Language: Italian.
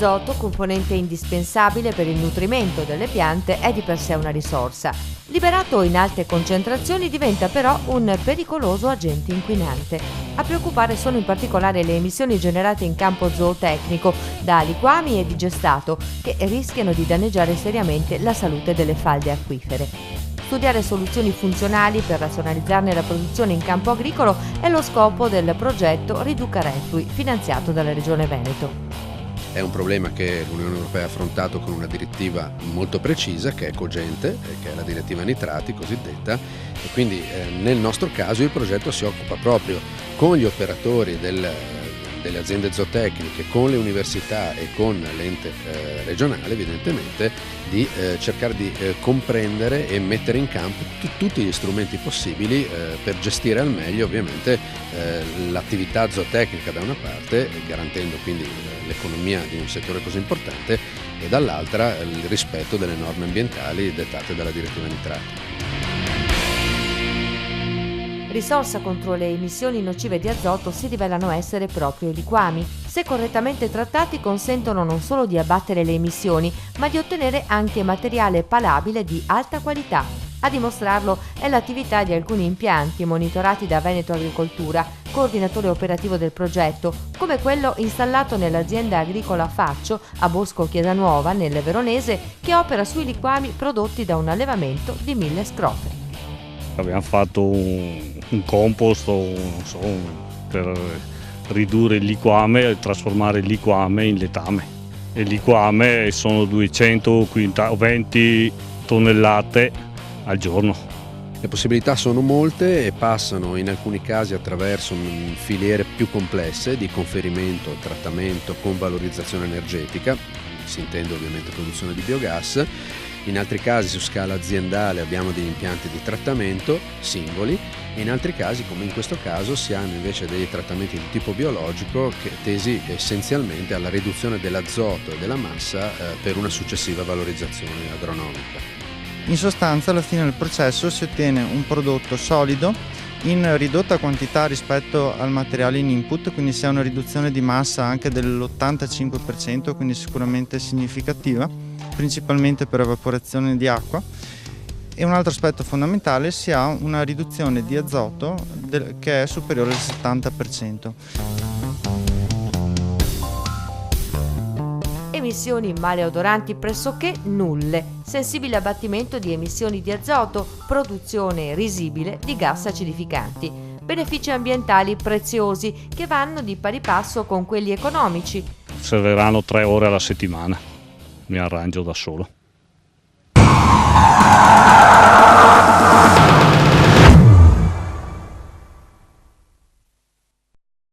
L'azoto, componente indispensabile per il nutrimento delle piante, è di per sé una risorsa. Liberato in alte concentrazioni diventa però un pericoloso agente inquinante. A preoccupare sono in particolare le emissioni generate in campo zootecnico da liquami e digestato, che rischiano di danneggiare seriamente la salute delle falde acquifere. Studiare soluzioni funzionali per razionalizzarne la produzione in campo agricolo è lo scopo del progetto Riduca Reflui, finanziato dalla Regione Veneto. È un problema che l'Unione Europea ha affrontato con una direttiva molto precisa, che è cogente, che è la direttiva nitrati cosiddetta, e quindi nel nostro caso il progetto si occupa proprio con gli operatori delle aziende zootecniche, con le università e con l'ente regionale evidentemente, di cercare di comprendere e mettere in campo tutti gli strumenti possibili per gestire al meglio ovviamente l'attività zootecnica da una parte, garantendo quindi l'economia di un settore così importante, e dall'altra il rispetto delle norme ambientali dettate dalla direttiva nitrati. Risorsa contro le emissioni nocive di azoto si rivelano essere proprio i liquami. Se correttamente trattati consentono non solo di abbattere le emissioni, ma di ottenere anche materiale palabile di alta qualità. A dimostrarlo è l'attività di alcuni impianti monitorati da Veneto Agricoltura, coordinatore operativo del progetto, come quello installato nell'azienda agricola Faccio a Bosco Chiesanuova, nel Veronese, che opera sui liquami prodotti da un allevamento di 1000 scrofe. Abbiamo fatto un compost per ridurre il liquame e trasformare il liquame in letame. Il liquame sono 220 tonnellate al giorno. Le possibilità sono molte e passano in alcuni casi attraverso filiere più complesse di conferimento, trattamento con valorizzazione energetica, si intende ovviamente produzione di biogas. In altri casi su scala aziendale abbiamo degli impianti di trattamento singoli, e in altri casi, come in questo caso, si hanno invece dei trattamenti di tipo biologico tesi essenzialmente alla riduzione dell'azoto e della massa per una successiva valorizzazione agronomica. In sostanza, alla fine del processo si ottiene un prodotto solido in ridotta quantità rispetto al materiale in input, quindi si ha una riduzione di massa anche dell'85%, quindi sicuramente significativa, principalmente per evaporazione di acqua. E un altro aspetto fondamentale, si ha una riduzione di azoto che è superiore al 70%. Emissioni maleodoranti pressoché nulle, sensibile abbattimento di emissioni di azoto, produzione risibile di gas acidificanti, benefici ambientali preziosi che vanno di pari passo con quelli economici. Serviranno 3 ore alla settimana, mi arrangio da solo.